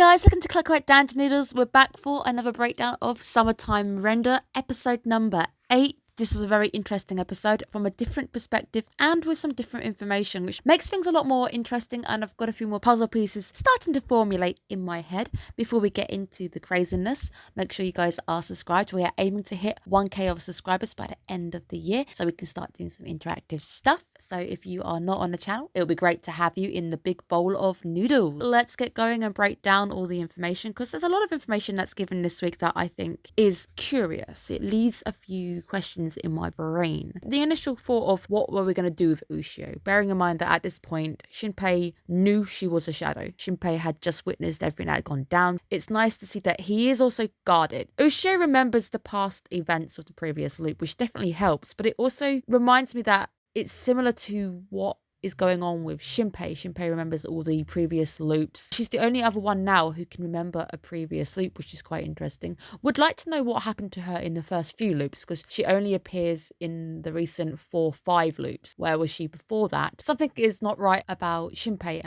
guys, welcome to Clockwork down to Noodles. We're back for another breakdown of Summertime Render, episode number 8. This is a very interesting episode from a different perspective and with some different information, which makes things a lot more interesting, and I've got a few more puzzle pieces starting to formulate in my head. Before we get into the craziness, make sure you guys are subscribed. We are aiming to hit 1k of subscribers by the end of the year so we can start doing some interactive stuff. So if you are not on the channel, it'll be great to have you in the big bowl of noodles. Let's get going and break down all the information, because there's a lot of information that's given this week that I think is curious. It leaves a few questions in my brain. The initial thought of what were we going to do with Ushio, bearing in mind that at this point Shinpei knew she was a shadow. Shinpei had just witnessed everything that had gone down. It's nice to see that he is also guarded. Ushio remembers the past events of the previous loop, which definitely helps, but it also reminds me that it's similar to what is going on with Shinpei. Shinpei remembers all the previous loops. She's the only other one now who can remember a previous loop, which is quite interesting. Would like to know what happened to her in the first few loops, because she only appears in the recent 4-5 loops. Where was she before that? Something is not right about Shinpei,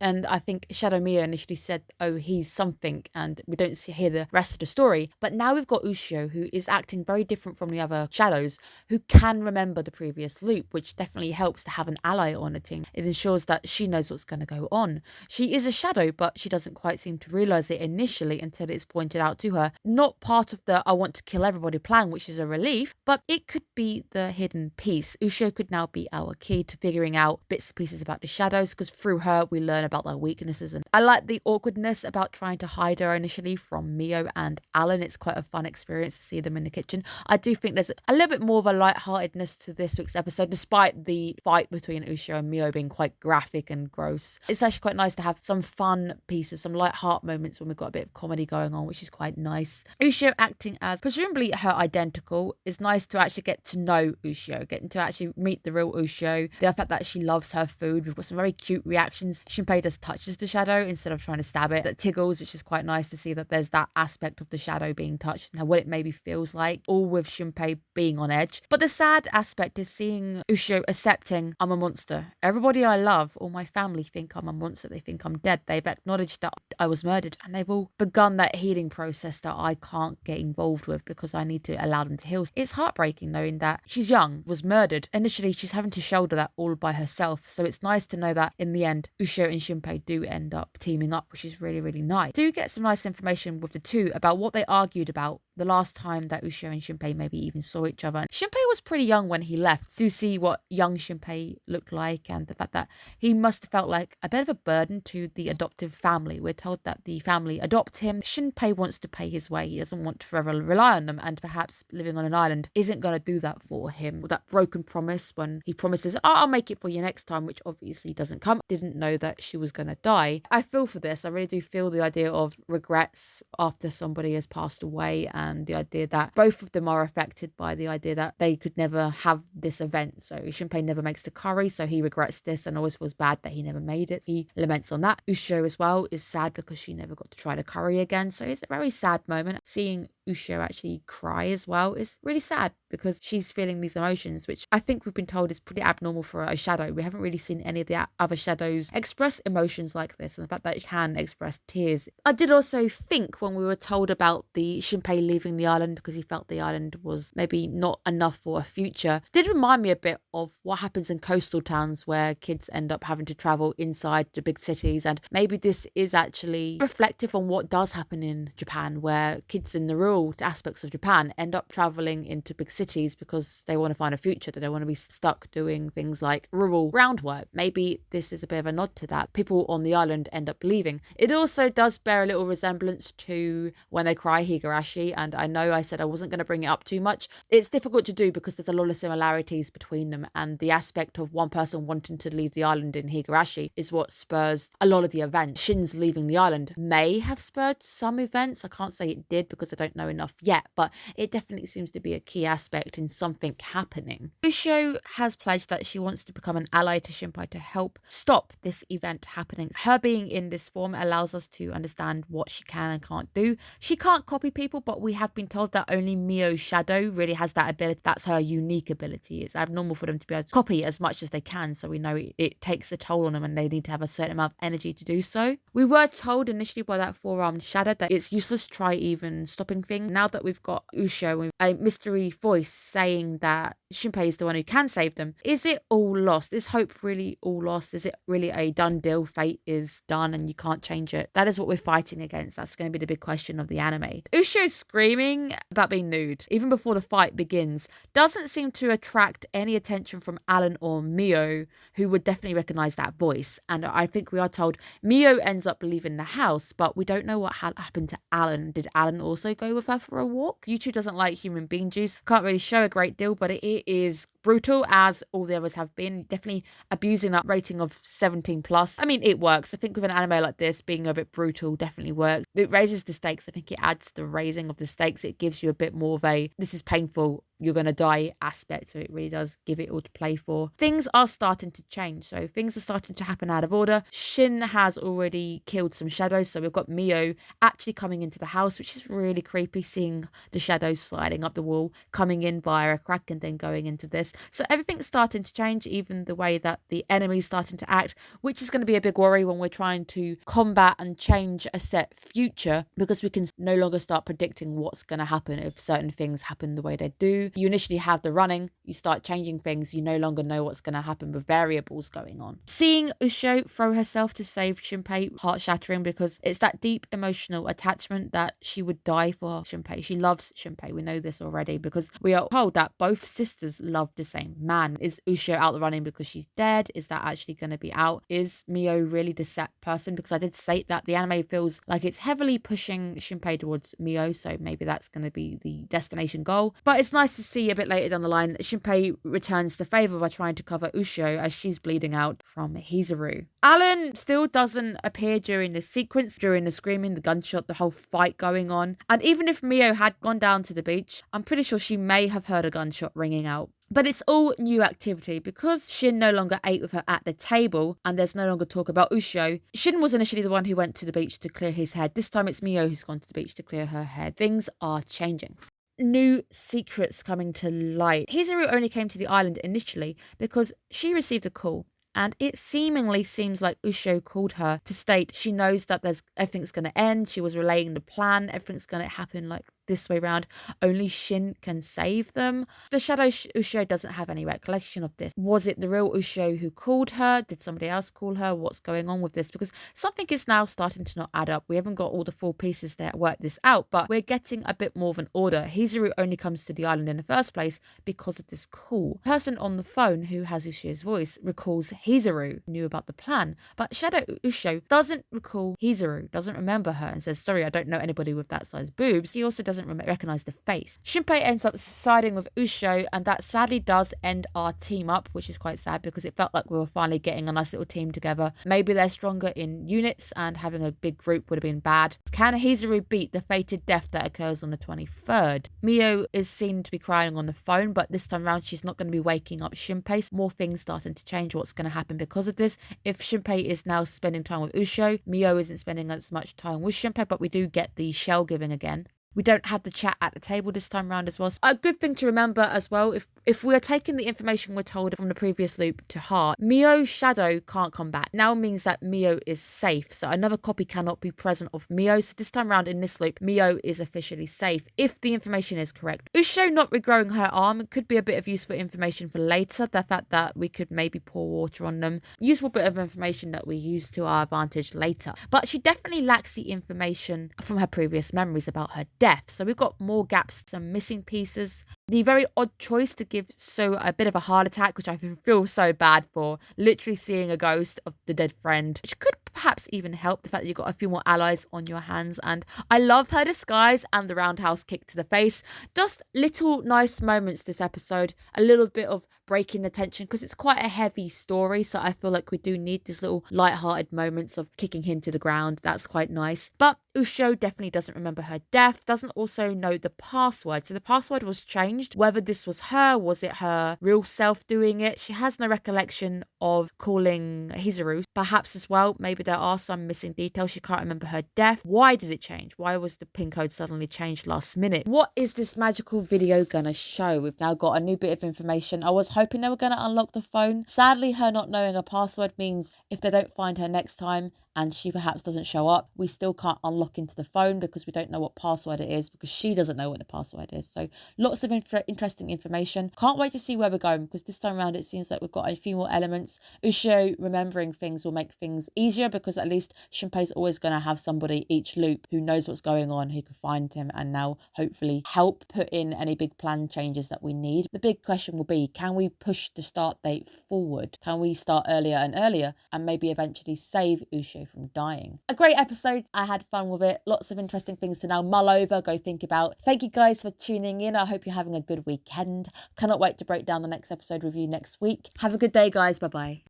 and I think Shadow Mia initially said, oh, he's something, and we don't hear the rest of the story. But now we've got Ushio, who is acting very different from the other shadows, who can remember the previous loop, which definitely helps to have an ally on a team. It ensures that she knows what's going to go on. She is a shadow, but she doesn't quite seem to realise it initially until it's pointed out to her. Not part of the I want to kill everybody plan, which is a relief, but it could be the hidden piece. Ushio could now be our key to figuring out bits and pieces about the shadows, because through her we learn about their weaknesses. And I like the awkwardness about trying to hide her initially from Mio and Alan. It's quite a fun experience to see them in the kitchen. I do think there's a little bit more of a lightheartedness to this week's episode, despite the fight between Ushio and Mio being quite graphic and gross. It's actually quite nice to have some fun pieces, some light heart moments when we've got a bit of comedy going on, which is quite nice. Ushio acting as presumably her identical. It's nice to actually get to know Ushio, getting to actually meet the real Ushio. The fact that she loves her food. We've got some very cute reactions. Shinpei just touches the shadow instead of trying to stab it. That tiggles, which is quite nice to see that there's that aspect of the shadow being touched and what it maybe feels like, all with Shinpei being on edge. But the sad aspect is seeing Ushio accepting, I'm a monster. Everybody I love, all my family think I'm a monster. They think I'm dead. They've acknowledged that I was murdered, and they've all begun that healing process that I can't get involved with because I need to allow them to heal. It's heartbreaking knowing that she's young, was murdered. Initially, she's having to shoulder that all by herself. So it's nice to know that in the end, Ushio and Shinpei do end up teaming up, which is really, really nice. Do get some nice information with the two about what they argued about the last time that Ushio and Shinpei maybe even saw each other. Shinpei was pretty young when he left. To see what young Shinpei looked like, and the fact that he must have felt like a bit of a burden to the adoptive family. We're told that the family adopt him. Shinpei wants to pay his way. He doesn't want to forever rely on them, and perhaps living on an island isn't going to do that for him. That broken promise when he promises, oh, I'll make it for you next time, which obviously doesn't come. Didn't know that she was going to die. I feel for this. I really do feel the idea of regrets after somebody has passed away, and the idea that both of them are affected by the idea that they could never have this event. So Shinpei never makes the curry, so he regrets this and always feels bad that he never made it. He laments on that. Ushio as well is sad because she never got to try the curry again. So it's a very sad moment. Seeing Ushio actually cry as well is really sad because she's feeling these emotions, which I think we've been told is pretty abnormal for a shadow. We haven't really seen any of the other shadows express emotions like this, and the fact that it can express tears. I did also think when we were told about the Shinpei leaving the island because he felt the island was maybe not enough for a future, it did remind me a bit of what happens in coastal towns where kids end up having to travel inside the big cities, and maybe this is actually reflective on what does happen in Japan, where kids in the rural aspects of Japan end up traveling into big cities because they want to find a future. They don't want to be stuck doing things like rural groundwork. Maybe this is a bit of a nod to that. People on the island end up leaving. It also does bear a little resemblance to When They Cry, Higurashi, and I know I said I wasn't going to bring it up too much. It's difficult to do because there's a lot of similarities between them, and the aspect of one person wanting to leave the island in Higurashi is what spurs a lot of the events. Shin's leaving the island may have spurred some events. I can't say it did because I don't know know enough yet, but it definitely seems to be a key aspect in something happening. Usho has pledged that she wants to become an ally to Shinpai to help stop this event happening. Her being in this form allows us to understand what she can and can't do. She can't copy people, but we have been told that only Mio's shadow really has that ability. That's her unique ability. It's abnormal for them to be able to copy as much as they can, so we know it takes a toll on them and they need to have a certain amount of energy to do so. We were told initially by that four-armed shadow that it's useless to try even stopping things. Now that we've got Usho with a mystery voice saying that Shinpei is the one who can save them, is it all lost? Is hope really all lost? Is it really a done deal? Fate is done and you can't change it? That is what we're fighting against. That's going to be the big question of the anime. Usho screaming about being nude, even before the fight begins, doesn't seem to attract any attention from Alan or Mio, who would definitely recognize that voice. And I think we are told Mio ends up leaving the house, but we don't know what happened to Alan. Did Alan also go with her for a walk? YouTube doesn't like human bean juice. Can't really show a great deal, but it is brutal, as all the others have been. Definitely abusing that rating of 17 plus. I mean, it works. I think with an anime like this, being a bit brutal definitely works. It raises the stakes. I think it adds the raising of the stakes. It gives you a bit more of a, this is painful, you're going to die aspect. So it really does give it all to play for. Things are starting to change. So things are starting to happen out of order. Shin has already killed some shadows. So we've got Mio actually coming into the house, which is really creepy, seeing the shadows sliding up the wall, coming in via a crack and then going into this. So everything's starting to change, even the way that the enemy's starting to act, which is going to be a big worry when we're trying to combat and change a set future, because we can no longer start predicting what's going to happen if certain things happen the way they do. You initially have the running, you start changing things, you no longer know what's going to happen with variables going on. Seeing Usho throw herself to save Shinpei, heart-shattering, because it's that deep emotional attachment that she would die for Shinpei. She loves Shinpei. We know this already because we are told that both sisters love the same man. Is Usho out the running because she's dead? Is that actually going to be out? Is Mio really the set person? Because I did state that the anime feels like it's heavily pushing Shinpei towards Mio, so maybe that's going to be the destination goal. But it's nice to see a bit later down the line, Shinpei returns the favour by trying to cover Usho as she's bleeding out from Hizuru. Alan still doesn't appear during this sequence, during the screaming, the gunshot, the whole fight going on. And even if Mio had gone down to the beach, I'm pretty sure she may have heard a gunshot ringing out. But it's all new activity because Shin no longer ate with her at the table and there's no longer talk about Usho. Shin was initially the one who went to the beach to clear his head. This time it's Mio who's gone to the beach to clear her head. Things are changing. New secrets coming to light. Hizuru only came to the island initially because she received a call. And it seemingly seems like Usho called her to state she knows that everything's going to end. She was relaying the plan. Everything's going to happen like this way round. Only Shin can save them. The shadow Usho doesn't have any recollection of this. Was it the real Usho who called her? Did somebody else call her? What's going on with this? Because something is now starting to not add up. We haven't got all the full pieces to work this out, but we're getting a bit more of an order. Hizuru only comes to the island in the first place because of this call. The person on the phone who has Usho's voice recalls Hizuru knew about the plan, but Shadow Usho doesn't recall Hizuru, doesn't remember her, and says, sorry, I don't know anybody with that size boobs. He also doesn't recognize the face. Shinpei ends up siding with Usho, and that sadly does end our team up, which is quite sad because it felt like we were finally getting a nice little team together. Maybe they're stronger in units and having a big group would have been bad. Can Hizuru beat the fated death that occurs on the 23rd? Mio is seen to be crying on the phone, but this time around she's not going to be waking up Shinpei. More things starting to change. What's going to happen because of this? If Shinpei is now spending time with Usho, Mio isn't spending as much time with Shinpei, but we do get the shell giving again. We don't have the chat at the table this time around as well. So a good thing to remember as well, if we are taking the information we're told from the previous loop to heart, Mio's shadow can't come back. Now means that Mio is safe. So another copy cannot be present of Mio. So this time around in this loop, Mio is officially safe if the information is correct. Usho not regrowing her arm could be a bit of useful information for later. The fact that we could maybe pour water on them. Useful bit of information that we use to our advantage later. But she definitely lacks the information from her previous memories about her death. So we've got more gaps, some missing pieces. The very odd choice to give So a bit of a heart attack, which I feel so bad for. Literally seeing a ghost of the dead friend, which could perhaps even help the fact that you've got a few more allies on your hands. And I love her disguise and the roundhouse kick to the face. Just little nice moments this episode. A little bit of breaking the tension, because it's quite a heavy story. So I feel like we do need these little light-hearted moments of kicking him to the ground. That's quite nice. But Usho definitely doesn't remember her death, doesn't also know the password. So the password was changed. Whether this was her, was it her real self doing it? She has no recollection of calling Hizuru. Perhaps as well, maybe there are some missing details. She can't remember her death. Why did it change? Why was the pin code suddenly changed last minute? What is this magical video gonna show? We've now got a new bit of information. I was hoping they were gonna unlock the phone. Sadly, her not knowing a password means if they don't find her next time and she perhaps doesn't show up, we still can't unlock into the phone because we don't know what password it is, because she doesn't know what the password is. So lots of interesting information. Can't wait to see where we're going, because this time around it seems like we've got a few more elements. Ushio remembering things will make things easier, because at least Shinpei's always going to have somebody each loop who knows what's going on, who can find him and now hopefully help put in any big plan changes that we need. The big question will be, can we push the start date forward? Can we start earlier and earlier and maybe eventually save Ushio from dying? A great episode. I had fun with it. Lots of interesting things to now mull over, go think about. Thank you guys for tuning in. I hope you're having a good weekend. Cannot wait to break down the next episode with you next week. Have a good day, guys. Bye bye.